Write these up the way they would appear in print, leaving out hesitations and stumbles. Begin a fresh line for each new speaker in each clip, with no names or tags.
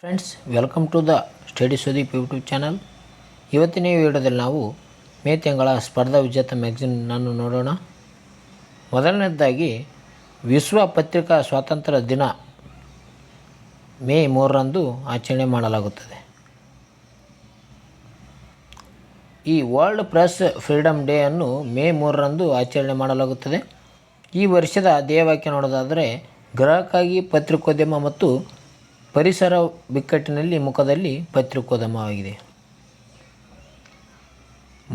Friends, welcome to the study Sudeep YouTube channel. ಇವತ್ತಿನ ಈ ವಿಡಿಯೋದಲ್ಲಿ ನಾವು ಮೇ ತಿಂಗಳ ಸ್ಪರ್ಧಾ ವಿಜೇತ ಮ್ಯಾಗಝಿನನ್ನು ನೋಡೋಣ. ಮೊದಲನೇದಾಗಿ ವಿಶ್ವ ಪತ್ರಿಕಾ ಸ್ವಾತಂತ್ರ್ಯ ದಿನ ಮೇ 3ರಂದು ಆಚರಣೆ ಮಾಡಲಾಗುತ್ತದೆ. ಈ ವರ್ಲ್ಡ್ ಪ್ರೆಸ್ ಫ್ರೀಡಮ್ ಡೇ ಅನ್ನು ಮೇ 3ರಂದು ಆಚರಣೆ ಮಾಡಲಾಗುತ್ತದೆ. ಈ ವರ್ಷದ ಧ್ಯೇಯವಾಕ್ಯ ನೋಡೋದಾದರೆ ಗ್ರಾಹಕಕ್ಕಾಗಿ ಪತ್ರಿಕೋದ್ಯಮ ಮತ್ತು ಪರಿಸರ ಬಿಕ್ಕಟ್ಟಿನಲ್ಲಿ ಮುಖದಲ್ಲಿ ಪತ್ರಿಕೋದ್ಯಮವಾಗಿದೆ.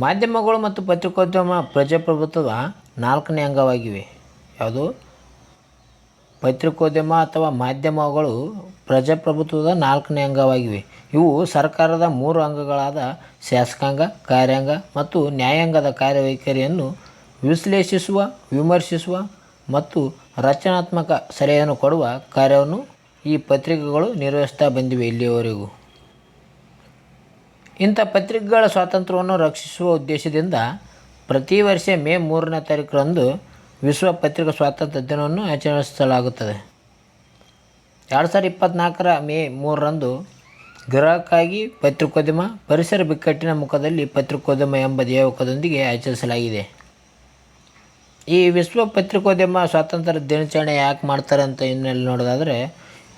ಮಾಧ್ಯಮಗಳು ಮತ್ತು ಪತ್ರಿಕೋದ್ಯಮ ಪ್ರಜಾಪ್ರಭುತ್ವದ 4ನೇ ಅಂಗವಾಗಿವೆ. ಯಾವುದು? ಪತ್ರಿಕೋದ್ಯಮ ಅಥವಾ ಮಾಧ್ಯಮಗಳು ಪ್ರಜಾಪ್ರಭುತ್ವದ 4ನೇ ಅಂಗವಾಗಿವೆ. ಇವು ಸರ್ಕಾರದ 3 ಅಂಗಗಳಾದ ಶಾಸಕಾಂಗ, ಕಾರ್ಯಾಂಗ ಮತ್ತು ನ್ಯಾಯಾಂಗದ ಕಾರ್ಯವೈಖರಿಯನ್ನು ವಿಶ್ಲೇಷಿಸುವ, ವಿಮರ್ಶಿಸುವ ಮತ್ತು ರಚನಾತ್ಮಕ ಸಲಹೆಯನ್ನು ಕೊಡುವ ಕಾರ್ಯವನ್ನು ಈ ಪತ್ರಿಕೆಗಳು ನಿರ್ವಹಿಸ್ತಾ ಬಂದಿವೆ ಇಲ್ಲಿಯವರೆಗೂ. ಇಂಥ ಪತ್ರಿಕೆಗಳ ಸ್ವಾತಂತ್ರ್ಯವನ್ನು ರಕ್ಷಿಸುವ ಉದ್ದೇಶದಿಂದ ಪ್ರತಿ ವರ್ಷ ಮೇ 3ನೇ ತಾರೀಕರಂದು ವಿಶ್ವ ಪತ್ರಿಕಾ ಸ್ವಾತಂತ್ರ್ಯ ದಿನವನ್ನು ಆಚರಿಸಲಾಗುತ್ತದೆ. 2024ರ ಮೇ 3ರಂದು ಗ್ರಾಹಕಕ್ಕಾಗಿ ಪತ್ರಿಕೋದ್ಯಮ, ಪರಿಸರ ಬಿಕ್ಕಟ್ಟಿನ ಮುಖದಲ್ಲಿ ಪತ್ರಿಕೋದ್ಯಮ ಎಂಬ ಧ್ಯೇಯವಾಕ್ಯದೊಂದಿಗೆ ಆಚರಿಸಲಾಗಿದೆ. ಈ ವಿಶ್ವ ಪತ್ರಿಕೋದ್ಯಮ ಸ್ವಾತಂತ್ರ್ಯ ದಿನಾಚರಣೆ ಯಾಕೆ ಮಾಡ್ತಾರೆ ಅಂತ ಹಿನ್ನೆಲೆ ನೋಡೋದಾದರೆ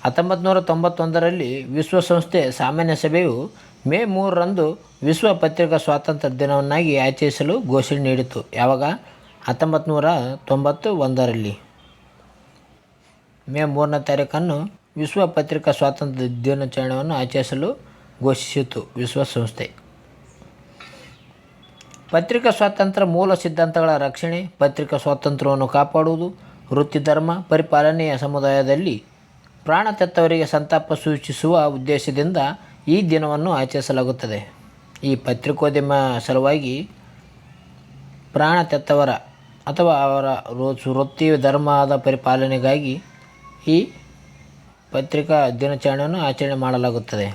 1991ರಲ್ಲಿ ವಿಶ್ವಸಂಸ್ಥೆ ಸಾಮಾನ್ಯ ಸಭೆಯು ಮೇ 3ರಂದು ವಿಶ್ವ ಪತ್ರಿಕಾ ಸ್ವಾತಂತ್ರ್ಯ ದಿನವನ್ನಾಗಿ ಆಚರಿಸಲು ಘೋಷಣೆ ನೀಡಿತು. ಯಾವಾಗ? 1991ರಲ್ಲಿ ಮೇ 3ನೇ ತಾರೀಕನ್ನು ವಿಶ್ವ ಪತ್ರಿಕಾ ಸ್ವಾತಂತ್ರ್ಯ ದಿನಾಚರಣೆಯನ್ನು ಆಚರಿಸಲು ಘೋಷಿಸಿತು ವಿಶ್ವಸಂಸ್ಥೆ. ಪತ್ರಿಕಾ ಸ್ವಾತಂತ್ರ್ಯ ಮೂಲ ಸಿದ್ಧಾಂತಗಳ ರಕ್ಷಣೆ, ಪತ್ರಿಕಾ ಸ್ವಾತಂತ್ರ್ಯವನ್ನು ಕಾಪಾಡುವುದು, ವೃತ್ತಿ ಧರ್ಮ ಪರಿಪಾಲನೆಯ ಸಮುದಾಯದಲ್ಲಿ ಪ್ರಾಣ ತೆತ್ತವರಿಗೆ ಸಂತಾಪ ಸೂಚಿಸುವ ಉದ್ದೇಶದಿಂದ ಈ ದಿನವನ್ನು ಆಚರಿಸಲಾಗುತ್ತದೆ. ಈ ಪತ್ರಿಕೋದ್ಯಮ ಸಲುವಾಗಿ ಪ್ರಾಣ ತೆತ್ತವರ ಅಥವಾ ಅವರ ವೃತ್ತಿ ಧರ್ಮದ ಪರಿಪಾಲನೆಗಾಗಿ ಈ ಪತ್ರಿಕಾ ದಿನಾಚರಣೆಯನ್ನು ಆಚರಣೆ ಮಾಡಲಾಗುತ್ತದೆ.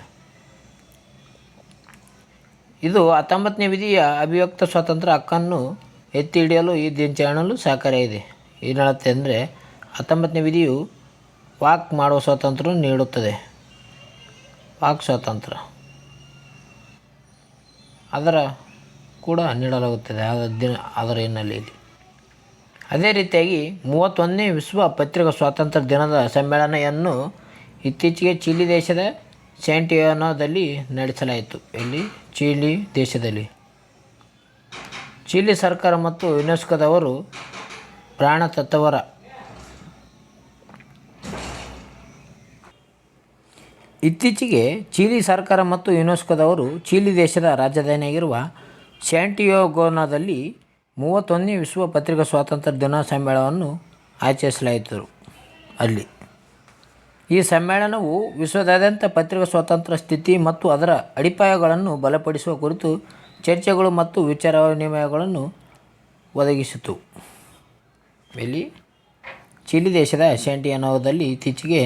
ಇದು 19ನೇ ವಿಧಿಯ ಅಭಿವ್ಯಕ್ತ ಸ್ವಾತಂತ್ರ್ಯ ಹಕ್ಕನ್ನು ಎತ್ತಿ ಹಿಡಿಯಲು ಈ ದಿನಾಚರಣೆಯು ಸಹಕಾರಿಯಾಗಿದೆ. ಏನು ಹೇಳುತ್ತೆ ಅಂದರೆ 19ನೇ ವಿಧಿಯು ವಾಕ್ ಮಾಡುವ ಸ್ವಾತಂತ್ರ್ಯ ನೀಡುತ್ತದೆ. ವಾಕ್ ಸ್ವಾತಂತ್ರ್ಯ ಅದರ ಕೂಡ ನೀಡಲಾಗುತ್ತದೆ ಅದರ ಹಿನ್ನೆಲೆಯಲ್ಲಿ. ಅದೇ ರೀತಿಯಾಗಿ 31ನೇ ವಿಶ್ವ ಪತ್ರಿಕಾ ಸ್ವಾತಂತ್ರ್ಯ ದಿನದ ಸಮ್ಮೇಳನವನ್ನು ಇತ್ತೀಚೆಗೆ ಚಿಲಿ ದೇಶದ ಸ್ಯಾಂಟಿಯಾಗೋದಲ್ಲಿ ನಡೆಸಲಾಯಿತು. ಇಲ್ಲಿ ಚಿಲಿ ದೇಶದಲ್ಲಿ ಚಿಲಿ ಸರ್ಕಾರ ಮತ್ತು ಯುನೆಸ್ಕೋದವರು ಪ್ರಾಣ ತೆತ್ತವರ ಇತ್ತೀಚೆಗೆ ಚಿಲಿ ಸರ್ಕಾರ ಮತ್ತು ಯುನೆಸ್ಕೋದವರು ಚಿಲಿ ದೇಶದ ರಾಜಧಾನಿಯಾಗಿರುವ ಸ್ಯಾಂಟಿಯಾಗೋನಲ್ಲಿ 31ನೇ ವಿಶ್ವ ಪತ್ರಿಕಾ ಸ್ವಾತಂತ್ರ್ಯ ದಿನ ಸಮ್ಮೇಳನವನ್ನು ಆಚರಿಸಲಾಯಿತು. ಅಲ್ಲಿ ಈ ಸಮ್ಮೇಳನವು ವಿಶ್ವದಾದ್ಯಂತ ಪತ್ರಿಕಾ ಸ್ವಾತಂತ್ರ್ಯ ಸ್ಥಿತಿ ಮತ್ತು ಅದರ ಅಡಿಪಾಯಗಳನ್ನು ಬಲಪಡಿಸುವ ಕುರಿತು ಚರ್ಚೆಗಳು ಮತ್ತು ವಿಚಾರ ವಿನಿಮಯಗಳನ್ನು ಒದಗಿಸಿತು. ಇಲ್ಲಿ ಚಿಲಿ ದೇಶದ ಸ್ಯಾಂಟಿಯಾಗೋದಲ್ಲಿ ಇತ್ತೀಚೆಗೆ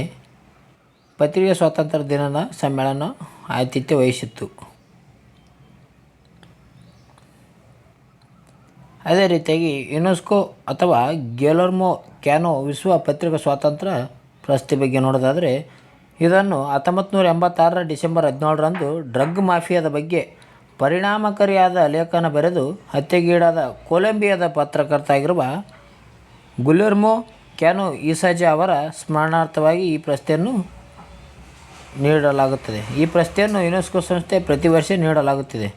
ಪತ್ರಿಕಾ ಸ್ವಾತಂತ್ರ್ಯ ದಿನದ ಸಮ್ಮೇಳನ ಆತಿಥ್ಯ ವಹಿಸಿತ್ತು. ಅದೇ ರೀತಿಯಾಗಿ ಯುನೆಸ್ಕೋ ಅಥವಾ ಗಿಲೆರ್ಮೊ ಕ್ಯಾನೊ ವಿಶ್ವ ಪತ್ರಿಕಾ ಸ್ವಾತಂತ್ರ್ಯ ಪ್ರಶಸ್ತಿ ಬಗ್ಗೆ ನೋಡೋದಾದರೆ ಇದನ್ನು 1986ರ ಡಿಸೆಂಬರ್ 17ರಂದು ಡ್ರಗ್ ಮಾಫಿಯಾದ ಬಗ್ಗೆ ಪರಿಣಾಮಕಾರಿಯಾದ ಲೇಖನ ಬರೆದು ಹತ್ಯೆಗೀಡಾದ ಕೊಲಂಬಿಯಾದ ಪತ್ರಕರ್ತ ಆಗಿರುವ ಗಿಲೆರ್ಮೊ ಕ್ಯಾನೊ ಇಸಾಜಾ ಅವರ ಸ್ಮರಣಾರ್ಥವಾಗಿ ಈ ಪ್ರಶಸ್ತಿಯನ್ನು ನೀಡಲಾಗುತ್ತದೆ. ಈ ಪ್ರಶಸ್ತಿಯನ್ನು ಯುನೆಸ್ಕೋ ಸಂಸ್ಥೆ ಪ್ರತಿ ವರ್ಷ ನೀಡಲಾಗುತ್ತಿದೆ.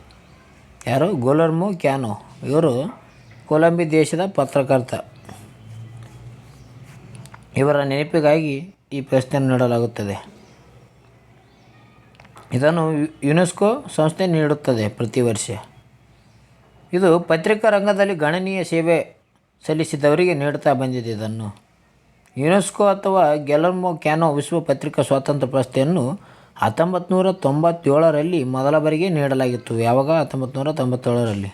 ಯಾರು? ಗಿಲೆರ್ಮೊ ಕ್ಯಾನೊ. ಇವರು ಕೊಲಂಬಿಯಾ ದೇಶದ ಪತ್ರಕರ್ತ. ಇವರ ನೆನಪಿಗಾಗಿ ಈ ಪ್ರಶಸ್ತಿಯನ್ನು ನೀಡಲಾಗುತ್ತದೆ. ಇದನ್ನು ಯುನೆಸ್ಕೋ ಸಂಸ್ಥೆ ನೀಡುತ್ತದೆ ಪ್ರತಿ ವರ್ಷ. ಇದು ಪತ್ರಿಕಾ ರಂಗದಲ್ಲಿ ಗಣನೀಯ ಸೇವೆ ಸಲ್ಲಿಸಿದವರಿಗೆ ನೀಡುತ್ತಾ ಬಂದಿದೆ. ಇದನ್ನು ಯುನೆಸ್ಕೋ ಅಥವಾ ಗಿಲೆರ್ಮೊ ಕ್ಯಾನೊ ವಿಶ್ವ ಪತ್ರಿಕಾ ಸ್ವಾತಂತ್ರ್ಯ ಪ್ರಶಸ್ತಿಯನ್ನು 1997ರಲ್ಲಿ ಮೊದಲ ಬಾರಿಗೆ ನೀಡಲಾಗಿತ್ತು. ಯಾವಾಗ? 1997ರಲ್ಲಿ.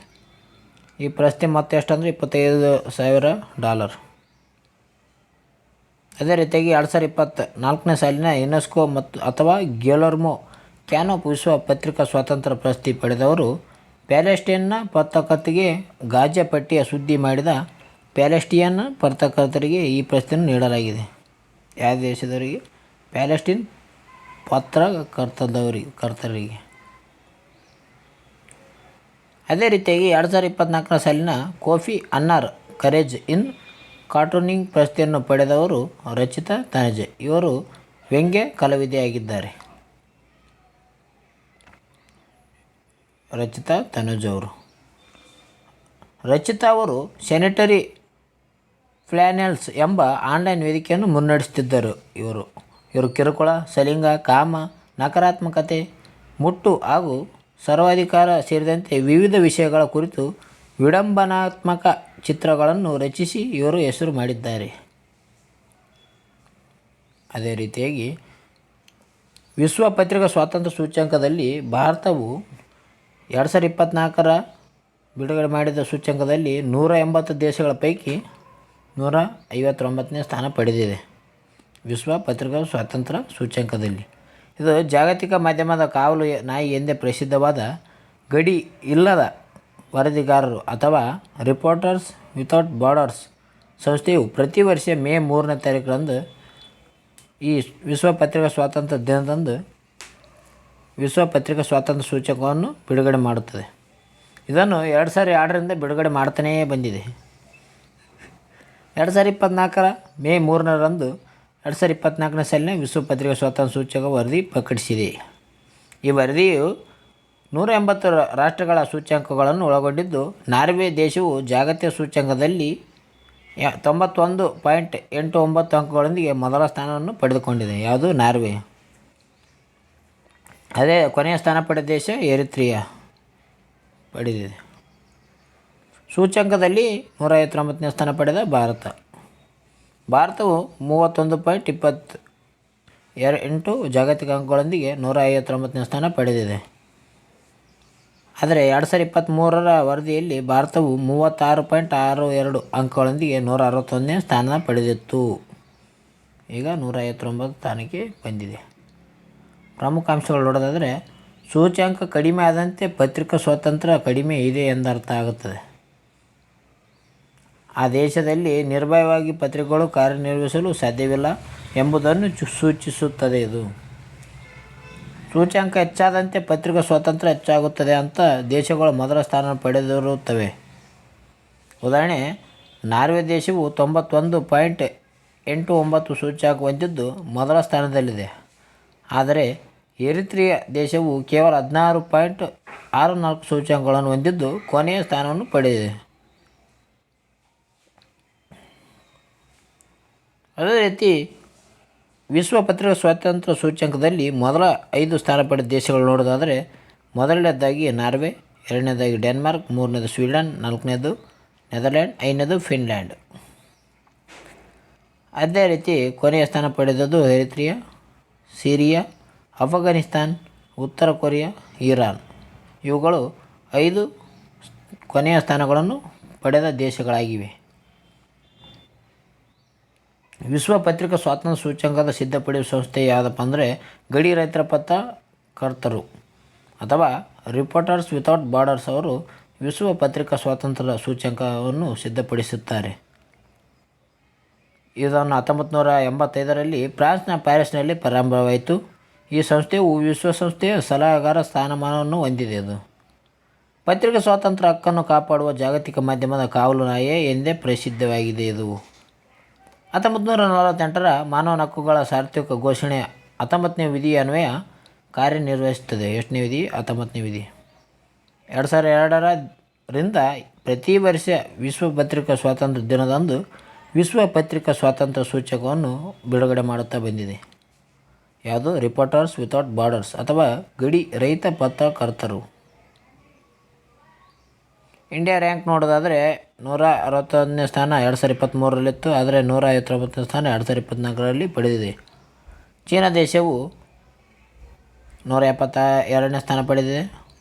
ಈ ಪ್ರಶಸ್ತಿ ಮತ್ತೆ ಎಷ್ಟಂದರೆ $25,000. ಅದೇ ರೀತಿಯಾಗಿ 2024ನೇ ಸಾಲಿನ ಯುನೆಸ್ಕೋ ಅಥವಾ ಗಿಲೆರ್ಮೊ ಕ್ಯಾನೊ ವಿಶ್ವ ಪತ್ರಿಕಾ ಸ್ವಾತಂತ್ರ್ಯ ಪ್ರಶಸ್ತಿ ಪಡೆದವರು ಪ್ಯಾಲೆಸ್ಟೈನ್ನ ಪತ್ರಕರ್ತೆಗೆ ಗಾಜಾ ಪಟ್ಟಿಯ ಸುದ್ದಿ ಮಾಡಿದ ಪ್ಯಾಲೆಸ್ಟಿಯನ್ ಪತ್ರಕರ್ತರಿಗೆ ಈ ಪ್ರಶಸ್ತಿಯನ್ನು ನೀಡಲಾಗಿದೆ. ಯಾವ ದೇಶದವರಿಗೆ? ಪ್ಯಾಲೆಸ್ಟೈನ್ ಕರ್ತರಿಗೆ. ಅದೇ ರೀತಿಯಾಗಿ 2024 ಸಾಲಿನ ಕೋಫಿ ಅನ್ನಾರ್ ಕರೇಜ್ ಇನ್ ಕಾರ್ಟೂನಿಂಗ್ ಪ್ರಶಸ್ತಿಯನ್ನು ಪಡೆದವರು ರಚಿತಾ ತನುಜ್. ಇವರು ವ್ಯಂಗ್ಯ ಕಲಾವಿದೆಯಾಗಿದ್ದಾರೆ. ರಚಿತಾ ತನುಜ್ ಅವರು ಸ್ಯಾನಿಟರಿ ಪ್ಲ್ಯಾನೆಲ್ಸ್ ಎಂಬ ಆನ್ಲೈನ್ ವೇದಿಕೆಯನ್ನು ಮುನ್ನಡೆಸುತ್ತಿದ್ದರು. ಇವರು ಕಿರುಕುಳ, ಸಲಿಂಗ, ಕಾಮ, ನಕಾರಾತ್ಮಕತೆ, ಮುಟ್ಟು ಹಾಗೂ ಸರ್ವಾಧಿಕಾರ ಸೇರಿದಂತೆ ವಿವಿಧ ವಿಷಯಗಳ ಕುರಿತು ವಿಡಂಬನಾತ್ಮಕ ಚಿತ್ರಗಳನ್ನು ರಚಿಸಿ ಇವರು ಹೆಸರು ಮಾಡಿದ್ದಾರೆ. ಅದೇ ರೀತಿಯಾಗಿ ವಿಶ್ವ ಪತ್ರಿಕಾ ಸ್ವಾತಂತ್ರ್ಯ ಸೂಚ್ಯಂಕದಲ್ಲಿ ಭಾರತವು 2024 ಬಿಡುಗಡೆ ಮಾಡಿದ ಸೂಚ್ಯಂಕದಲ್ಲಿ 180 ದೇಶಗಳ ಪೈಕಿ 159ನೇ ಸ್ಥಾನ ಪಡೆದಿದೆ. ವಿಶ್ವ ಪತ್ರಿಕಾ ಸ್ವಾತಂತ್ರ್ಯ ಸೂಚ್ಯಂಕದಲ್ಲಿ ಇದು ಜಾಗತಿಕ ಮಾಧ್ಯಮದ ಕಾವಲು ನಾಯಿ ಎಂದೇ ಪ್ರಸಿದ್ಧವಾದ ಗಡಿ ಇಲ್ಲದ ವರದಿಗಾರರು ಅಥವಾ ರಿಪೋರ್ಟರ್ಸ್ ವಿತೌಟ್ ಬಾರ್ಡರ್ಸ್ ಸಂಸ್ಥೆಯು ಪ್ರತಿ ವರ್ಷ ಮೇ 3ನೇ ತಾರೀಕರಂದು ಈ ವಿಶ್ವ ಪತ್ರಿಕಾ ಸ್ವಾತಂತ್ರ್ಯ ದಿನದಂದು ವಿಶ್ವ ಪತ್ರಿಕಾ ಸ್ವಾತಂತ್ರ್ಯ ಸೂಚಕವನ್ನು ಬಿಡುಗಡೆ ಮಾಡುತ್ತದೆ. ಇದನ್ನು 2002ರಿಂದ ಬಿಡುಗಡೆ ಮಾಡ್ತಾನೇ ಬಂದಿದೆ. 2024 ಮೇ 3ರಂದು 2024ನೇ ಸಾಲಿನ ವಿಶ್ವ ಪತ್ರಿಕಾ ಸ್ವಾತಂತ್ರ್ಯ ಸೂಚಕ ವರದಿ ಪ್ರಕಟಿಸಿದೆ. ಈ ವರದಿಯು 180 ರಾಷ್ಟ್ರಗಳ ಸೂಚ್ಯಂಕಗಳನ್ನು ಒಳಗೊಂಡಿದ್ದು, ನಾರ್ವೆ ದೇಶವು ಜಾಗತಿಕ ಸೂಚ್ಯಂಕದಲ್ಲಿ 91.89 ಅಂಕಗಳೊಂದಿಗೆ ಮೊದಲ ಸ್ಥಾನವನ್ನು ಪಡೆದುಕೊಂಡಿದೆ. ಯಾವುದು? ನಾರ್ವೆ. ಅದೇ ಕೊನೆಯ ಸ್ಥಾನ ಪಡೆದ ದೇಶ ಎರಿತ್ರಿಯಾ ಪಡೆದಿದೆ. ಸೂಚ್ಯಂಕದಲ್ಲಿ 159ನೇ ಸ್ಥಾನ ಪಡೆದ ಭಾರತವು 31.28 ಜಾಗತಿಕ ಅಂಕಗಳೊಂದಿಗೆ 159ನೇ ಸ್ಥಾನ ಪಡೆದಿದೆ. ಆದರೆ 2023ರ ವರದಿಯಲ್ಲಿ ಭಾರತವು 36.62 ಅಂಕಗಳೊಂದಿಗೆ 161ನೇ ಸ್ಥಾನ ಪಡೆದಿತ್ತು. ಈಗ 159 ಸ್ಥಾನಕ್ಕೆ ಬಂದಿದೆ. ಪ್ರಮುಖ ಅಂಶಗಳು ನೋಡೋದಾದರೆ, ಸೂಚ್ಯಂಕ ಕಡಿಮೆ ಆದಂತೆ ಪತ್ರಿಕಾ ಸ್ವಾತಂತ್ರ್ಯ ಕಡಿಮೆ ಇದೆ ಎಂದರ್ಥ ಆಗುತ್ತದೆ. ಆ ದೇಶದಲ್ಲಿ ನಿರ್ಭಯವಾಗಿ ಪತ್ರಿಕೆಗಳು ಕಾರ್ಯನಿರ್ವಹಿಸಲು ಸಾಧ್ಯವಿಲ್ಲ ಎಂಬುದನ್ನು ಸೂಚಿಸುತ್ತದೆ. ಇದು ಸೂಚ್ಯಂಕ ಹೆಚ್ಚಾದಂತೆ ಪತ್ರಿಕಾ ಸ್ವಾತಂತ್ರ್ಯ ಹೆಚ್ಚಾಗುತ್ತದೆ ಅಂತ ದೇಶಗಳು ಮೊದಲ ಸ್ಥಾನ ಪಡೆದಿರುತ್ತವೆ. ಉದಾಹರಣೆ, ನಾರ್ವೆ ದೇಶವು 91.89 ಸೂಚ್ಯಂಕ ಹೊಂದಿದ್ದು ಮೊದಲ ಸ್ಥಾನದಲ್ಲಿದೆ. ಆದರೆ ಎರಿತ್ರಿಯಾ ದೇಶವು ಕೇವಲ 16.64 ಸೂಚ್ಯಂಕಗಳನ್ನು ಹೊಂದಿದ್ದು ಕೊನೆಯ ಸ್ಥಾನವನ್ನು ಪಡೆದಿದೆ. ಅದೇ ರೀತಿ ವಿಶ್ವ ಪತ್ರಿಕಾ ಸ್ವಾತಂತ್ರ್ಯ ಸೂಚ್ಯಂಕದಲ್ಲಿ ಮೊದಲ 5 ಸ್ಥಾನ ಪಡೆದ ದೇಶಗಳು ನೋಡೋದಾದರೆ, ಮೊದಲನೇದಾಗಿ ನಾರ್ವೆ, ಎರಡನೇದಾಗಿ ಡೆನ್ಮಾರ್ಕ್, ಮೂರನೇದು ಸ್ವೀಡನ್, ನಾಲ್ಕನೇದು ನೆದರ್ಲ್ಯಾಂಡ್, ಐದನೇದು ಫಿನ್ಲ್ಯಾಂಡ್. ಅದೇ ರೀತಿ ಕೊನೆಯ ಸ್ಥಾನ ಪಡೆದದ್ದು ಎರಿತ್ರಿಯಾ, ಸಿರಿಯಾ, ಅಫ್ಘಾನಿಸ್ತಾನ್, ಉತ್ತರ ಕೊರಿಯಾ, ಇರಾನ್. ಇವುಗಳು 5 ಕೊನೆಯ ಸ್ಥಾನಗಳನ್ನು ಪಡೆದ ದೇಶಗಳಾಗಿವೆ. ವಿಶ್ವ ಪತ್ರಿಕಾ ಸ್ವಾತಂತ್ರ್ಯ ಸೂಚ್ಯಂಕದ ಸಿದ್ಧಪಡಿಸುವ ಸಂಸ್ಥೆ ಯಾವುದಪ್ಪ ಅಂದರೆ ಗಡಿ ರೈತರ ಪತ್ರಕರ್ತರು ಅಥವಾ ರಿಪೋರ್ಟರ್ಸ್ ವಿತೌಟ್ ಬಾರ್ಡರ್ಸ್ ಅವರು ವಿಶ್ವ ಪತ್ರಿಕಾ ಸ್ವಾತಂತ್ರ್ಯ ಸೂಚ್ಯಂಕವನ್ನು ಸಿದ್ಧಪಡಿಸುತ್ತಾರೆ. ಇದನ್ನು 1985ರಲ್ಲಿ ಫ್ರಾನ್ಸ್ನ ಪ್ಯಾರಿಸ್ನಲ್ಲಿ ಪ್ರಾರಂಭವಾಯಿತು. ಈ ಸಂಸ್ಥೆಯು ವಿಶ್ವಸಂಸ್ಥೆಯ ಸಲಹೆಗಾರ ಸ್ಥಾನಮಾನವನ್ನು ಹೊಂದಿದೆ. ಅದು ಪತ್ರಿಕಾ ಸ್ವಾತಂತ್ರ್ಯ ಹಕ್ಕನ್ನು ಕಾಪಾಡುವ ಜಾಗತಿಕ ಮಾಧ್ಯಮದ ಕಾವಲು ನಾಯಿ ಎಂದೇ ಪ್ರಸಿದ್ಧವಾಗಿದೆ. ಇದು 1948ರ ಮಾನವ ಹಕ್ಕುಗಳ ಸಾರ್ವತ್ರಿಕ ಘೋಷಣೆ 19ನೇ ವಿಧಿ ಅನ್ವಯ ಕಾರ್ಯನಿರ್ವಹಿಸುತ್ತದೆ. ಎಷ್ಟನೇ ವಿಧಿ? 19ನೇ ವಿಧಿ. 2002ರಿಂದ ಪ್ರತಿ ವರ್ಷ ವಿಶ್ವ ಪತ್ರಿಕಾ ಸ್ವಾತಂತ್ರ್ಯ ದಿನದಂದು ವಿಶ್ವ ಪತ್ರಿಕಾ ಸ್ವಾತಂತ್ರ್ಯ ಸೂಚಕವನ್ನು ಬಿಡುಗಡೆ ಮಾಡುತ್ತಾ ಬಂದಿದೆ. ಯಾವುದು? ರಿಪೋರ್ಟರ್ಸ್ ವಿತೌಟ್ ಬಾರ್ಡರ್ಸ್ ಅಥವಾ ಗಡಿ ರಹಿತ ಪತ್ರಕರ್ತರು. ಇಂಡಿಯಾ ರ್ಯಾಂಕ್ ನೋಡೋದಾದರೆ 161ನೇ ಸ್ಥಾನ 2023ರಲ್ಲಿತ್ತು. ಆದರೆ 159ನೇ ಸ್ಥಾನ 2024ರಲ್ಲಿ ಪಡೆದಿದೆ. ಚೀನಾ ದೇಶವು 172ನೇ ಸ್ಥಾನ ಪಡೆದಿದೆ.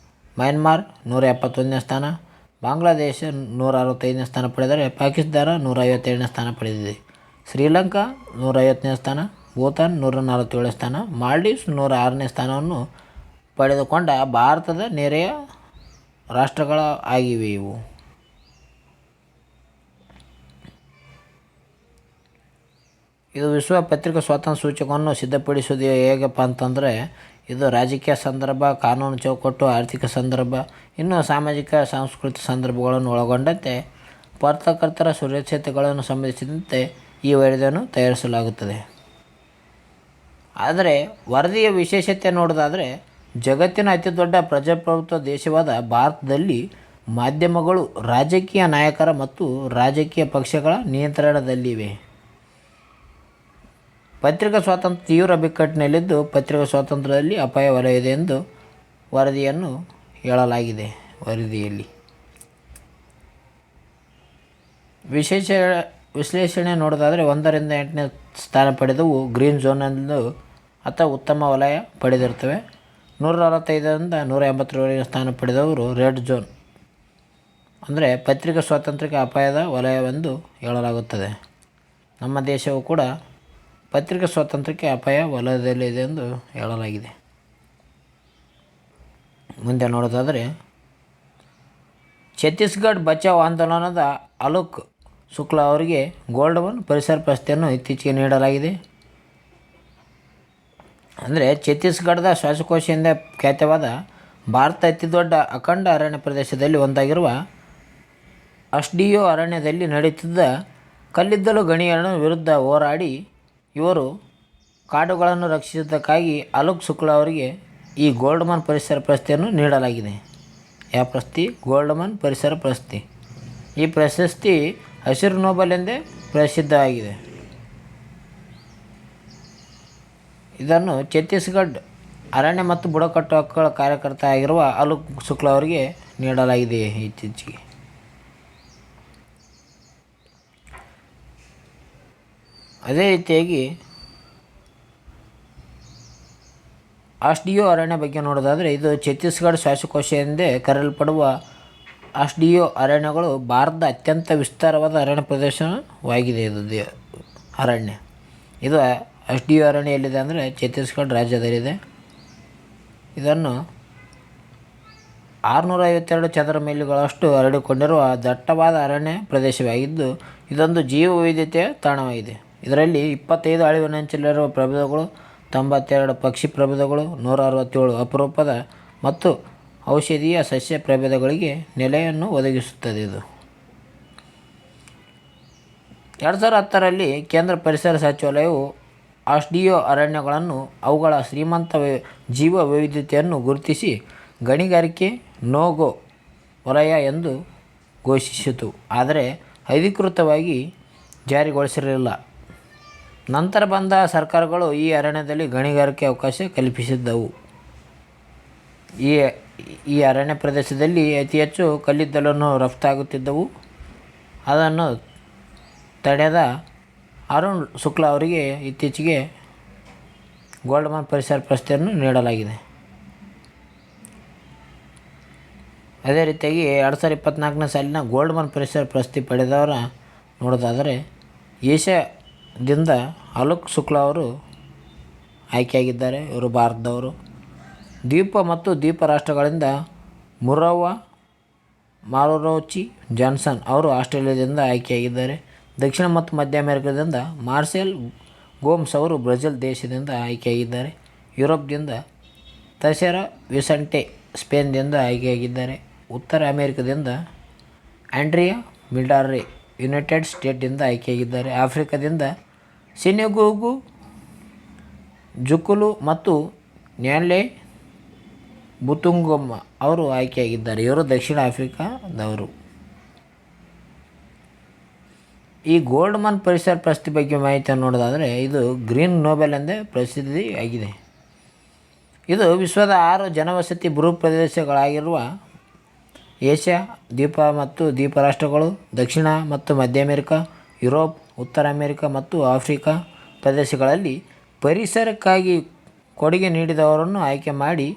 ಮಯನ್ಮಾರ್ 171ನೇ ಸ್ಥಾನ. ಬಾಂಗ್ಲಾದೇಶ 165ನೇ ಸ್ಥಾನ ಪಡೆದರೆ ಪಾಕಿಸ್ತಾನ 157ನೇ ಸ್ಥಾನ ಪಡೆದಿದೆ. ಶ್ರೀಲಂಕಾ 150ನೇ ಸ್ಥಾನ. ಭೂತಾನ್ 147ನೇ ಸ್ಥಾನ. ಮಾಲ್ಡೀವ್ಸ್ 106ನೇ ಸ್ಥಾನವನ್ನು ಪಡೆದುಕೊಂಡ ಭಾರತದ ನೆರೆಯ ರಾಷ್ಟ್ರಗಳ ಆಗಿವೆ ಇವು. ಇದು ವಿಶ್ವ ಪತ್ರಿಕಾ ಸ್ವಾತಂತ್ರ್ಯ ಸೂಚಕವನ್ನು ಸಿದ್ಧಪಡಿಸುವುದು ಹೇಗಪ್ಪ ಅಂತಂದರೆ, ಇದು ರಾಜಕೀಯ ಸಂದರ್ಭ, ಕಾನೂನು ಚೌಕಟ್ಟು, ಆರ್ಥಿಕ ಸಂದರ್ಭ, ಇನ್ನು ಸಾಮಾಜಿಕ ಸಾಂಸ್ಕೃತಿಕ ಸಂದರ್ಭಗಳನ್ನು ಒಳಗೊಂಡಂತೆ ಪತ್ರಕರ್ತರ ಸುರಕ್ಷತೆಗಳನ್ನು ಸಂಬಂಧಿಸಿದಂತೆ ಈ ವರದಿಯನ್ನು ತಯಾರಿಸಲಾಗುತ್ತದೆ. ಆದರೆ ವರದಿಯ ವಿಶೇಷತೆ ನೋಡೋದಾದರೆ, ಜಗತ್ತಿನ ಅತಿದೊಡ್ಡ ಪ್ರಜಾಪ್ರಭುತ್ವ ದೇಶವಾದ ಭಾರತದಲ್ಲಿ ಮಾಧ್ಯಮಗಳು ರಾಜಕೀಯ ನಾಯಕರ ಮತ್ತು ರಾಜಕೀಯ ಪಕ್ಷಗಳ ನಿಯಂತ್ರಣದಲ್ಲಿವೆ. ಪತ್ರಿಕಾ ಸ್ವಾತಂತ್ರ್ಯ ತೀವ್ರ ಬಿಕ್ಕಟ್ಟಿನಲ್ಲಿದ್ದು, ಪತ್ರಿಕಾ ಸ್ವಾತಂತ್ರ್ಯದಲ್ಲಿ ಅಪಾಯ ವಲಯವಿದೆ ಎಂದು ವರದಿಯನ್ನು ಹೇಳಲಾಗಿದೆ. ವರದಿಯಲ್ಲಿ ವಿಶ್ಲೇಷಣೆ ನೋಡೋದಾದರೆ 1ರಿಂದ 8ನೇ ಸ್ಥಾನ ಪಡೆದವು ಗ್ರೀನ್ ಝೋನ್ನಲ್ಲಿ ಅಥವಾ ಉತ್ತಮ ವಲಯ ಪಡೆದಿರ್ತವೆ. 165ರಿಂದ 180ರವರೆಗೆ ಸ್ಥಾನ ಪಡೆದವರು ರೆಡ್ ಝೋನ್ ಅಂದರೆ ಪತ್ರಿಕಾ ಸ್ವಾತಂತ್ರ್ಯಕ್ಕೆ ಅಪಾಯದ ವಲಯವೆಂದು ಹೇಳಲಾಗುತ್ತದೆ. ನಮ್ಮ ದೇಶವು ಕೂಡ ಪತ್ರಿಕಾ ಸ್ವಾತಂತ್ರ್ಯಕ್ಕೆ ಅಪಾಯ ವಲಯದಲ್ಲಿದೆ ಎಂದು ಹೇಳಲಾಗಿದೆ. ಮುಂದೆ ನೋಡೋದಾದರೆ, ಛತ್ತೀಸ್ಗಢ ಬಚಾವ್ ಆಂದೋಲನದ ಅಲೋಕ್ ಶುಕ್ಲಾ ಅವರಿಗೆ ಗೋಲ್ಡ್ ಒನ್ ಪರಿಸರ ಪ್ರಶಸ್ತಿಯನ್ನು ಇತ್ತೀಚೆಗೆ ನೀಡಲಾಗಿದೆ. ಅಂದರೆ ಛತ್ತೀಸ್ಗಢದ ಶ್ವಾಸಕೋಶ ಎಂದೇ ಖ್ಯಾತವಾದ ಭಾರತ ಅತಿದೊಡ್ಡ ಅಖಂಡ ಅರಣ್ಯ ಪ್ರದೇಶದಲ್ಲಿ ಒಂದಾಗಿರುವ ಅಸ್ಡಿಯೋ ಅರಣ್ಯದಲ್ಲಿ ನಡೆಯುತ್ತಿದ್ದ ಕಲ್ಲಿದ್ದಲು ಗಣಿಗಳ ವಿರುದ್ಧ ಹೋರಾಡಿ ಇವರು ಕಾಡುಗಳನ್ನು ರಕ್ಷಿಸಿದ್ದಕ್ಕಾಗಿ ಅಲೋಕ್ ಶುಕ್ಲಾ ಅವರಿಗೆ ಈ ಗೋಲ್ಡ್ಮನ್ ಪರಿಸರ ಪ್ರಶಸ್ತಿಯನ್ನು ನೀಡಲಾಗಿದೆ. ಯಾವ ಪ್ರಶಸ್ತಿ? ಗೋಲ್ಡ್ಮನ್ ಪರಿಸರ ಪ್ರಶಸ್ತಿ. ಈ ಪ್ರಶಸ್ತಿ ಹಸಿರು ನೋಬೆಲ್ ಎಂದೇ ಪ್ರಸಿದ್ಧವಾಗಿದೆ. ಇದನ್ನು ಛತ್ತೀಸ್ಗಢ ಅರಣ್ಯ ಮತ್ತು ಬುಡಕಟ್ಟು ಹಕ್ಕುಗಳ ಕಾರ್ಯಕರ್ತ ಆಗಿರುವ ಅಲೋಕ್ ಶುಕ್ಲಾ ಅವರಿಗೆ ನೀಡಲಾಗಿದೆ ಇತ್ತೀಚೆಗೆ. ಅದೇ ರೀತಿಯಾಗಿ ಆಸ್ಡಿಯೋ ಅರಣ್ಯ ಬಗ್ಗೆ ನೋಡೋದಾದರೆ, ಇದು ಛತ್ತೀಸ್ಗಢ ಶ್ವಾಸಕೋಶ ಎಂದೇ ಕರೆಯಲ್ಪಡುವ ಆಸ್ಡಿಯೋ ಅರಣ್ಯಗಳು ಭಾರತದ ಅತ್ಯಂತ ವಿಸ್ತಾರವಾದ ಅರಣ್ಯ ಪ್ರದೇಶವಾಗಿದೆ. ಇದು ಅರಣ್ಯ ಇದು ಆಸ್ಡಿಯೋ ಅರಣ್ಯ ಎಲ್ಲಿದೆ ಅಂದರೆ ಛತ್ತೀಸ್ಗಢ ರಾಜ್ಯದಲ್ಲಿದೆ. ಇದನ್ನು 652 ಚದರ ಮೈಲಿಗಳಷ್ಟು ಹರಡಿಕೊಂಡಿರುವ ದಟ್ಟವಾದ ಅರಣ್ಯ ಪ್ರದೇಶವಾಗಿದ್ದು, ಇದೊಂದು ಜೀವ ವೈವಿಧ್ಯತೆಯ ತಾಣವಾಗಿದೆ. ಇದರಲ್ಲಿ 25 ಅಳಿವಿನಂಚಿನಲ್ಲಿರುವ ಪ್ರಭೇದಗಳು, 92 ಪಕ್ಷಿ ಪ್ರಭೇದಗಳು, 167 ಅಪರೂಪದ ಮತ್ತು ಔಷಧೀಯ ಸಸ್ಯ ಪ್ರಭೇದಗಳಿಗೆ ನೆಲೆಯನ್ನು ಒದಗಿಸುತ್ತದೆ. ಇದು 2010ರಲ್ಲಿ ಕೇಂದ್ರ ಪರಿಸರ ಸಚಿವಾಲಯವು ಆಸ್ಡಿಯೋ ಅರಣ್ಯಗಳನ್ನು ಅವುಗಳ ಶ್ರೀಮಂತ ಜೀವ ವೈವಿಧ್ಯತೆಯನ್ನು ಗುರುತಿಸಿ ಗಣಿಗಾರಿಕೆ ನೋ-ಗೋ ವಲಯ ಎಂದು ಘೋಷಿಸಿತು. ಆದರೆ ಅಧಿಕೃತವಾಗಿ ಜಾರಿಗೊಳಿಸಿರಲಿಲ್ಲ. ನಂತರ ಬಂದ ಸರ್ಕಾರಗಳು ಈ ಅರಣ್ಯದಲ್ಲಿ ಗಣಿಗಾರಿಕೆ ಅವಕಾಶ ಕಲ್ಪಿಸಿದ್ದವು. ಈ ಅರಣ್ಯ ಪ್ರದೇಶದಲ್ಲಿ ಅತಿ ಹೆಚ್ಚು ಕಲ್ಲಿದ್ದಲನ್ನು ರಫ್ತಾಗುತ್ತಿದ್ದವು. ಅದನ್ನು ತಡೆದ ಅರುಣ್ ಶುಕ್ಲಾ ಅವರಿಗೆ ಇತ್ತೀಚೆಗೆ ಗೋಲ್ಡ್ಮನ್ ಪರಿಸರ ಪ್ರಶಸ್ತಿಯನ್ನು ನೀಡಲಾಗಿದೆ. ಅದೇ ರೀತಿಯಾಗಿ 2024ನೇ ಸಾಲಿನ ಗೋಲ್ಡ್ಮನ್ ಪರಿಸರ ಪ್ರಶಸ್ತಿ ಪಡೆದವರ ನೋಡೋದಾದರೆ, ಏಷ್ಯಾದಿಂದ ಅಲೋಕ್ ಶುಕ್ಲಾ ಅವರು ಆಯ್ಕೆಯಾಗಿದ್ದಾರೆ. ಇವರು ಭಾರತದವರು. ದ್ವೀಪ ಮತ್ತು ದ್ವೀಪ ರಾಷ್ಟ್ರಗಳಿಂದ ಮುರವ್ವ ಮಾರೋಚಿ ಜಾನ್ಸನ್ ಅವರು ಆಸ್ಟ್ರೇಲಿಯಾದಿಂದ ಆಯ್ಕೆಯಾಗಿದ್ದಾರೆ. ದಕ್ಷಿಣ ಮತ್ತು ಮಧ್ಯ ಅಮೆರಿಕದಿಂದ ಮಾರ್ಸೆಲ್ ಗೋಮ್ಸ್ ಅವರು ಬ್ರೆಜಿಲ್ ದೇಶದಿಂದ ಆಯ್ಕೆಯಾಗಿದ್ದಾರೆ. ಯುರೋಪ್ದಿಂದ ತಶೆರಾ ವಿಸೆಂಟೆ ಸ್ಪೇನ್ದಿಂದ ಆಯ್ಕೆಯಾಗಿದ್ದಾರೆ. ಉತ್ತರ ಅಮೆರಿಕದಿಂದ ಆಂಡ್ರಿಯಾ ಮಿಲ್ಡಾರೆ ಯುನೈಟೆಡ್ ಸ್ಟೇಟ್ದಿಂದ ಆಯ್ಕೆಯಾಗಿದ್ದಾರೆ. ಆಫ್ರಿಕಾದಿಂದ ಸಿನೆಗೋಗು ಜುಕುಲು ಮತ್ತು ನ್ಯಾನ್ಲೆ ಬುತುಂಗೊಮ್ಮ ಅವರು ಆಯ್ಕೆಯಾಗಿದ್ದಾರೆ. ಇವರು ದಕ್ಷಿಣ ಆಫ್ರಿಕಾದವರು. ಈ ಗೋಲ್ಡ್ಮನ್ ಪರಿಸರ ಪ್ರಶಸ್ತಿ ಬಗ್ಗೆ ಮಾಹಿತಿಯನ್ನು ನೋಡೋದಾದರೆ, ಇದು ಗ್ರೀನ್ ನೋಬೆಲ್ ಎಂದೇ ಪ್ರಸಿದ್ಧಿಯಾಗಿದೆ. ಇದು ವಿಶ್ವದ 6 ಜನವಸತಿ ಭೂಪ್ರದೇಶಗಳಾಗಿರುವ ಏಷ್ಯಾ, ದ್ವೀಪ ಮತ್ತು ದ್ವೀಪ ರಾಷ್ಟ್ರಗಳು, ದಕ್ಷಿಣ ಮತ್ತು ಮಧ್ಯ ಅಮೆರಿಕ, ಯುರೋಪ್, ಉತ್ತರ ಅಮೆರಿಕ ಮತ್ತು ಆಫ್ರಿಕಾ ಪ್ರದೇಶಗಳಲ್ಲಿ ಪರಿಸರಕ್ಕಾಗಿ ಕೊಡುಗೆ ನೀಡಿದವರನ್ನು ಆಯ್ಕೆ ಮಾಡಿ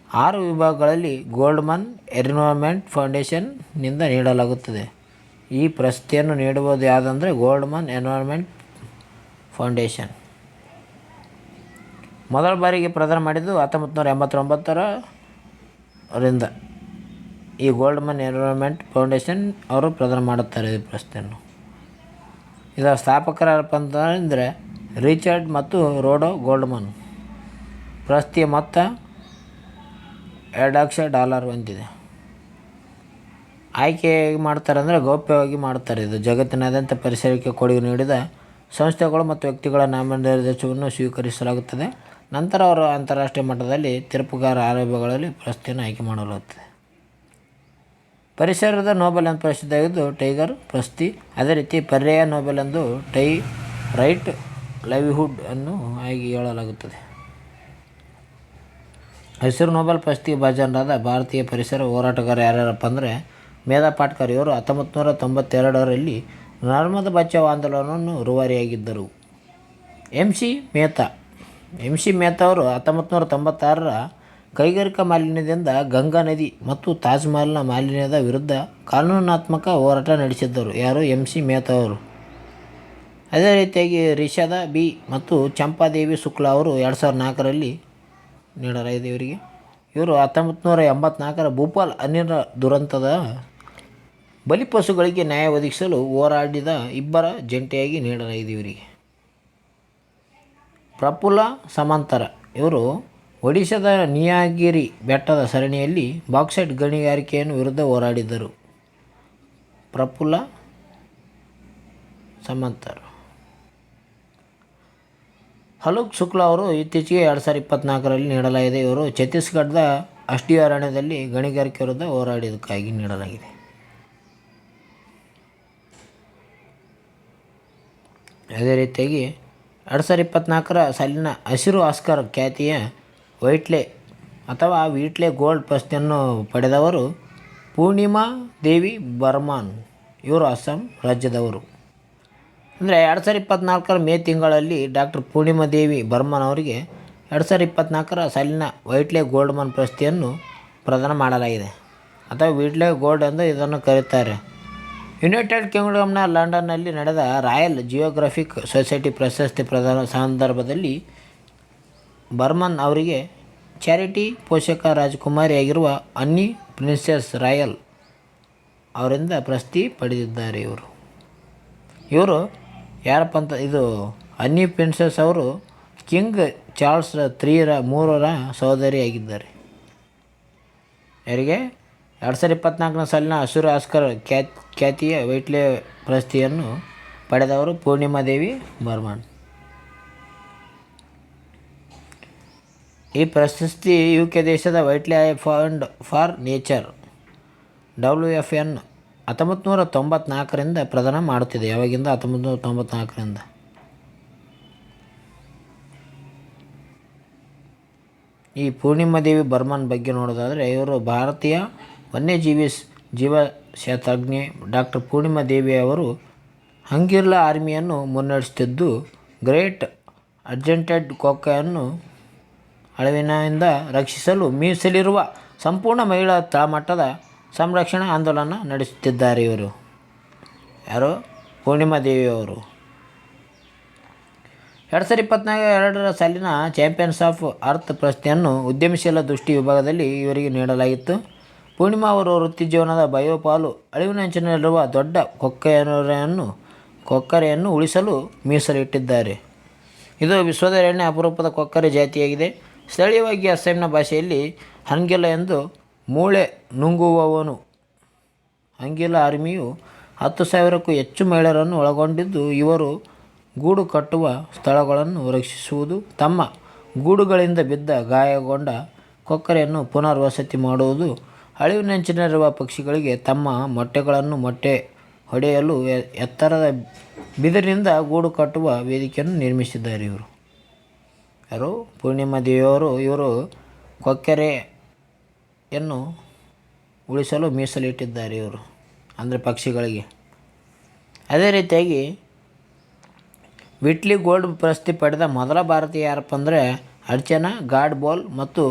6 ವಿಭಾಗಗಳಲ್ಲಿ ಗೋಲ್ಡ್ಮನ್ ಎನ್ವಿರಾನ್ಮೆಂಟ್ ಫೌಂಡೇಶನ್ನಿಂದ ನೀಡಲಾಗುತ್ತದೆ. ಈ ಪ್ರಶಸ್ತಿಯನ್ನು ನೀಡುವುದು ಯಾವುದಂದರೆ ಗೋಲ್ಡ್ಮನ್ ಎನ್ವಿರಾನ್ಮೆಂಟ್ ಫೌಂಡೇಶನ್. ಮೊದಲ ಬಾರಿಗೆ ಪ್ರದಾನ ಮಾಡಿದ್ದು 1989ರಿಂದ ಈ ಗೋಲ್ಡ್ಮನ್ ಎನ್ವಿರಾನ್ಮೆಂಟ್ ಫೌಂಡೇಶನ್ ಅವರು ಪ್ರದಾನ ಮಾಡುತ್ತಾರೆ ಈ ಪ್ರಶಸ್ತಿಯನ್ನು. ಇದರ ಸ್ಥಾಪಕರಪ್ಪ ಅಂತಂದರೆ ರಿಚರ್ಡ್ ಮತ್ತು ರೋಡೋ ಗೋಲ್ಡ್ಮನ್. ಪ್ರಶಸ್ತಿಯ ಮೊತ್ತ $2,00,000 ಹೊಂದಿದೆ. ಆಯ್ಕೆ ಹೇಗೆ ಮಾಡ್ತಾರೆ ಅಂದರೆ ಗೌಪ್ಯವಾಗಿ ಮಾಡ್ತಾರೆ. ಇದು ಜಗತ್ತಿನಾದ್ಯಂತ ಪರಿಸರಕ್ಕೆ ಕೊಡುಗೆ ನೀಡಿದ ಸಂಸ್ಥೆಗಳು ಮತ್ತು ವ್ಯಕ್ತಿಗಳ ನಾಮನಿರ್ದೇಶನವನ್ನು ಸ್ವೀಕರಿಸಲಾಗುತ್ತದೆ. ನಂತರ ಅವರು ಅಂತಾರಾಷ್ಟ್ರೀಯ ಮಟ್ಟದಲ್ಲಿ ತೀರ್ಪುಗಾರ ಆಯೋಗಗಳಲ್ಲಿ ಪ್ರಶಸ್ತಿಯನ್ನು ಆಯ್ಕೆ ಮಾಡಲಾಗುತ್ತದೆ. ಪರಿಸರದ ನೋಬೆಲ್ ಎಂದು ಪ್ರಸಿದ್ಧವಾಗಿದ್ದು ಟೈಗರ್ ಪ್ರಶಸ್ತಿ. ಅದೇ ರೀತಿ ಪರ್ಯಾಯ ನೋಬೆಲ್ ಎಂದು ರೈಟ್ ಲೈವ್ಲಿಹುಡ್ ಅನ್ನು ಆಗಿ ಹೇಳಲಾಗುತ್ತದೆ. ಹಸಿರು ನೋಬೆಲ್ ಪ್ರಶಸ್ತಿಗೆ ಭಾಜನರಾದ ಭಾರತೀಯ ಪರಿಸರ ಹೋರಾಟಗಾರ ಯಾರ್ಯಾರಪ್ಪ ಅಂದರೆ ಮೇಧಾ ಪಾಟ್ಕರ್. ಇವರು 1992ರಲ್ಲಿ ನರ್ಮದಾ ಬಚಾವ್ ಆಂದೋಲನವನ್ನು ರೂವಾರಿಯಾಗಿದ್ದರು. ಎಂ ಸಿ ಮೆಹ್ತಾ ಅವರು 1996ರ ಕೈಗಾರಿಕಾ ಮಾಲಿನ್ಯದಿಂದ ಗಂಗಾ ನದಿ ಮತ್ತು ತಾಜ್ ಮಹಲ್ನ ಮಾಲಿನ್ಯದ ವಿರುದ್ಧ ಕಾನೂನಾತ್ಮಕ ಹೋರಾಟ ನಡೆಸಿದ್ದರು. ಯಾರು? ಎಂ ಸಿ ಮೆಹ್ತಾ ಅವರು. ಅದೇ ರೀತಿಯಾಗಿ ರಿಷಾದಾ ಬಿ ಮತ್ತು ಚಂಪಾದೇವಿ ಶುಕ್ಲಾ ಅವರು 2004ರಲ್ಲಿ ನೀಡಲಾಗಿದೆ ಇವರಿಗೆ. ಇವರು 1984ರ ಭೂಪಾಲ್ ಅನಿಲ ದುರಂತದ ಬಲಿಪಶುಗಳಿಗೆ ನ್ಯಾಯ ಒದಗಿಸಲು ಹೋರಾಡಿದ ಇಬ್ಬರ ಜಂಟಿಯಾಗಿ ನೀಡಲಾಗಿದೆ ಇವರಿಗೆ. ಪ್ರಫುಲ್ಲ ಸಮಂತರ ಇವರು ಒಡಿಶಾದ ನೀಲಗಿರಿ ಬೆಟ್ಟದ ಸರಣಿಯಲ್ಲಿ ಬಾಕ್ಸೈಟ್ ಗಣಿಗಾರಿಕೆಯನ್ನು ವಿರುದ್ಧ ಹೋರಾಡಿದ್ದರು. ಪ್ರಫುಲ್ಲ ಸಮಂತರ. ಅಲೋಕ್ ಶುಕ್ಲಾ ಅವರು ಇತ್ತೀಚೆಗೆ 2024ರಲ್ಲಿ ನೀಡಲಾಗಿದೆ. ಇವರು ಛತ್ತೀಸ್ಗಢದ ಅಸ್ಡಿಯೋ ಅರಣ್ಯದಲ್ಲಿ ಗಣಿಗಾರಿಕೆ ವಿರುದ್ಧ ಹೋರಾಡಿದ್ದಕ್ಕಾಗಿ ನೀಡಲಾಗಿದೆ. ಅದೇ ರೀತಿಯಾಗಿ 2024ರ ಸಾಲಿನ ಹಸಿರು ಆಸ್ಕರ್ ಖ್ಯಾತಿಯ ವೀಟ್ಲೆ ಗೋಲ್ಡ್ ಪ್ರಶಸ್ತಿಯನ್ನು ಪಡೆದವರು ಪೂರ್ಣಿಮಾ ದೇವಿ ಬರ್ಮನ್. ಇವರು ಅಸ್ಸಾಂ ರಾಜ್ಯದವರು. ಅಂದರೆ 2024ರ ಮೇ ತಿಂಗಳಲ್ಲಿ ಡಾಕ್ಟರ್ ಪೂರ್ಣಿಮಾ ದೇವಿ ಬರ್ಮನ್ ಅವರಿಗೆ 2024ರ ಸಾಲಿನ ವೈಟ್ಲೆ ಗೋಲ್ಡ್ಮನ್ ಪ್ರಶಸ್ತಿಯನ್ನು ಪ್ರದಾನ ಮಾಡಲಾಗಿದೆ, ಅಥವಾ ವೈಟ್ಲೆ ಗೋಲ್ಡ್ ಎಂದು ಇದನ್ನು ಕರೆಯುತ್ತಾರೆ. ಯುನೈಟೆಡ್ ಕಿಂಗ್ಡಮ್ನ ಲಂಡನ್ನಲ್ಲಿ ನಡೆದ ರಾಯಲ್ ಜಿಯೋಗ್ರಫಿಕ್ ಸೊಸೈಟಿ ಪ್ರಶಸ್ತಿ ಪ್ರದಾನ ಸಂದರ್ಭದಲ್ಲಿ ಬರ್ಮನ್ ಅವರಿಗೆ ಚಾರಿಟಿ ಪೋಷಕ ರಾಜಕುಮಾರಿಯಾಗಿರುವ ಅನ್ನಿ ಪ್ರಿನ್ಸೆಸ್ ರಾಯಲ್ ಅವರಿಂದ ಪ್ರಶಸ್ತಿ ಪಡೆದಿದ್ದಾರೆ. ಇವರು ಯಾರಪ್ಪ ಅಂತ, ಇದು ಅನ್ನಿ ಪ್ರಿನ್ಸೆಸ್ ಅವರು ಕಿಂಗ್ ಚಾರ್ಲ್ಸ್ III ಸಹೋದರಿಯಾಗಿದ್ದಾರೆ. ಯಾರಿಗೆ? 2024ನೇ ಸಾಲಿನ ಹಸಿರು ಆಸ್ಕರ್ ಖ್ಯಾತಿಯ ವೈಟ್ಲೆ ಪ್ರಶಸ್ತಿಯನ್ನು ಪಡೆದವರು ಪೂರ್ಣಿಮಾ ದೇವಿ ಬರ್ಮನ್. ಈ ಪ್ರಶಸ್ತಿ UK ದೇಶದ ವೈಟ್ಲೆ ಫಂಡ್ ಫಾರ್ ನೇಚರ್ WFN 1994ರಿಂದ ಪ್ರದಾನ ಮಾಡುತ್ತಿದೆ. ಯಾವಾಗಿಂದ? 1994ರಿಂದ. ಈ ಪೂರ್ಣಿಮಾ ದೇವಿ ಬರ್ಮನ್ ಬಗ್ಗೆ ನೋಡೋದಾದರೆ ಇವರು ಭಾರತೀಯ ವನ್ಯಜೀವಿ ಜೀವಶಾಸ್ತ್ರಜ್ಞೆ. ಡಾಕ್ಟರ್ ಪೂರ್ಣಿಮಾ ದೇವಿ ಅವರು ಹಂಗಿರ್ಲಾ ಆರ್ಮಿಯನ್ನು ಮುನ್ನಡೆಸುತ್ತಿದ್ದು ಗ್ರೇಟ್ ಅರ್ಜೆಂಟೆಡ್ ಕೊಕ್ಕೆಯನ್ನು ಅಳಿವಿನಿಂದ ರಕ್ಷಿಸಲು ಮೀಸಲಿರುವ ಸಂಪೂರ್ಣ ಮಹಿಳಾ ತಳಮಟ್ಟದ ಸಂರಕ್ಷಣಾ ಆಂದೋಲನ ನಡೆಸುತ್ತಿದ್ದಾರೆ. ಇವರು ಯಾರು? ಪೂರ್ಣಿಮಾ ದೇವಿಯವರು. 2022ರ ಸಾಲಿನ ಚಾಂಪಿಯನ್ಸ್ ಆಫ್ ಅರ್ತ್ ಪ್ರಶಸ್ತಿಯನ್ನು ಉದ್ಯಮಶೀಲ ದೃಷ್ಟಿ ವಿಭಾಗದಲ್ಲಿ ಇವರಿಗೆ ನೀಡಲಾಗಿತ್ತು. ಪೂರ್ಣಿಮಾ ಅವರು ವೃತ್ತಿ ಜೀವನದ ಬಯೋಪಾಲು ಅಳಿವಿನಂಚಿನಲ್ಲಿರುವ ದೊಡ್ಡ ಕೊಕ್ಕರೆಯನ್ನು ಉಳಿಸಲು ಮೀಸಲಿಟ್ಟಿದ್ದಾರೆ. ಇದು ವಿಶ್ವದ 2ನೇ ಅಪರೂಪದ ಕೊಕ್ಕರೆ ಜಾತಿಯಾಗಿದೆ. ಸ್ಥಳೀಯವಾಗಿ ಅಸ್ಸಾಂನ ಭಾಷೆಯಲ್ಲಿ ಹಂಗಿಲ್ಲ ಎಂದು ಮೂಳೆ ನುಂಗುವವನು. ಹಂಗಿಲ್ಲ ಆರ್ಮಿಯು 10,000ಕ್ಕೂ ಹೆಚ್ಚು ಮಹಿಳೆಯರನ್ನು ಒಳಗೊಂಡಿದ್ದು, ಇವರು ಗೂಡು ಕಟ್ಟುವ ಸ್ಥಳಗಳನ್ನು ರಕ್ಷಿಸುವುದು, ತಮ್ಮ ಗೂಡುಗಳಿಂದ ಬಿದ್ದ ಗಾಯಗೊಂಡ ಕೊಕ್ಕರೆಯನ್ನು ಪುನರ್ವಸತಿ ಮಾಡುವುದು, ಅಳಿವಿನಂಚಿನಲ್ಲಿರುವ ಪಕ್ಷಿಗಳಿಗೆ ತಮ್ಮ ಮೊಟ್ಟೆಗಳನ್ನು ಮೊಟ್ಟೆ ಹೊಡೆಯಲು ಎತ್ತರದ ಬಿದಿರಿನಿಂದ ಗೂಡು ಕಟ್ಟುವ ವೇದಿಕೆಯನ್ನು ನಿರ್ಮಿಸಿದ್ದಾರೆ. ಯಾರು? ಪೂರ್ಣಿಮಾ ದೇವಿಯವರು. ಇವರು ಕೊಕ್ಕರೆಯನ್ನು ಉಳಿಸಲು ಮೀಸಲಿಟ್ಟಿದ್ದಾರೆ. ಇವರು ಅಂದರೆ ಪಕ್ಷಿಗಳಿಗೆ. ಅದೇ ರೀತಿಯಾಗಿ ವಿಟ್ಲಿ ಗೋಲ್ಡ್ ಪ್ರಶಸ್ತಿ ಪಡೆದ ಮೊದಲ ಭಾರತೀಯ ಯಾರಪ್ಪ ಅಂದರೆ ಅರ್ಚನಾ ಗಾಡ್ಬೋಲ್ ಮತ್ತು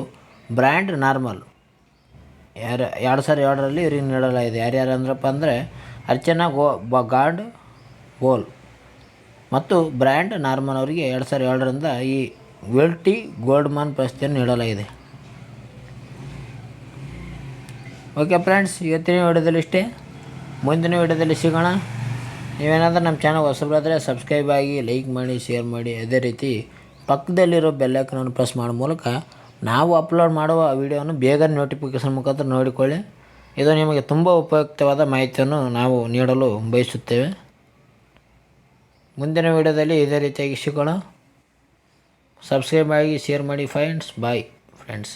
ಬ್ರ್ಯಾಂಡ್ ನಾರ್ಮಲ್. 2007ರಲ್ಲಿ ಇವರಿಗೆ ನೀಡಲಾಗಿದೆ. ಯಾರ್ಯಾರು ಅಂದ್ರಪ್ಪ ಅಂದರೆ ಅರ್ಚನಾ ಗಾಡ್ಬೋಲ್ ಮತ್ತು ಬ್ರ್ಯಾಂಡ್ ನಾರ್ಮನ್ ಅವರಿಗೆ 2007ರಿಂದ ಈ ವಿಟ್ಲಿ ಗೋಲ್ಡ್ಮನ್ ಪ್ರಶಸ್ತಿಯನ್ನು ನೀಡಲಾಗಿದೆ. ಓಕೆ ಫ್ರೆಂಡ್ಸ್, ಇವತ್ತಿನ ವಿಡಿಯೋದಲ್ಲಿ ಇಷ್ಟೇ. ಮುಂದಿನ ವಿಡಿಯೋದಲ್ಲಿ ಸಿಗೋಣ. ನೀವೇನಾದರೂ ನಮ್ಮ ಚಾನಲ್ ಹೊಸಬರಾದರೆ ಸಬ್ಸ್ಕ್ರೈಬ್ ಆಗಿ, ಲೈಕ್ ಮಾಡಿ, ಶೇರ್ ಮಾಡಿ. ಅದೇ ರೀತಿ ಪಕ್ಕದಲ್ಲಿರೋ ಬೆಲ್ಲೈಕನನ್ನು ಪ್ರೆಸ್ ಮಾಡೋ ಮೂಲಕ ನಾವು ಅಪ್ಲೋಡ್ ಮಾಡುವ ವಿಡಿಯೋವನ್ನು ಬೇಗ ನೋಟಿಫಿಕೇಷನ್ ಮುಖಾಂತರ ನೋಡಿಕೊಳ್ಳಿ. ಇದು ನಿಮಗೆ ತುಂಬ ಉಪಯುಕ್ತವಾದ ಮಾಹಿತಿಯನ್ನು ನಾವು ನೀಡಲು ಬಯಸುತ್ತೇವೆ. ಮುಂದಿನ ವಿಡಿಯೋದಲ್ಲಿ ಇದೇ ರೀತಿಯಾಗಿ ಸಿಗೋಣ. ಸಬ್ಸ್ಕ್ರೈಬ್ ಆಗಿ, ಶೇರ್ ಮಾಡಿ ಫ್ರೆಂಡ್ಸ್. Bye friends.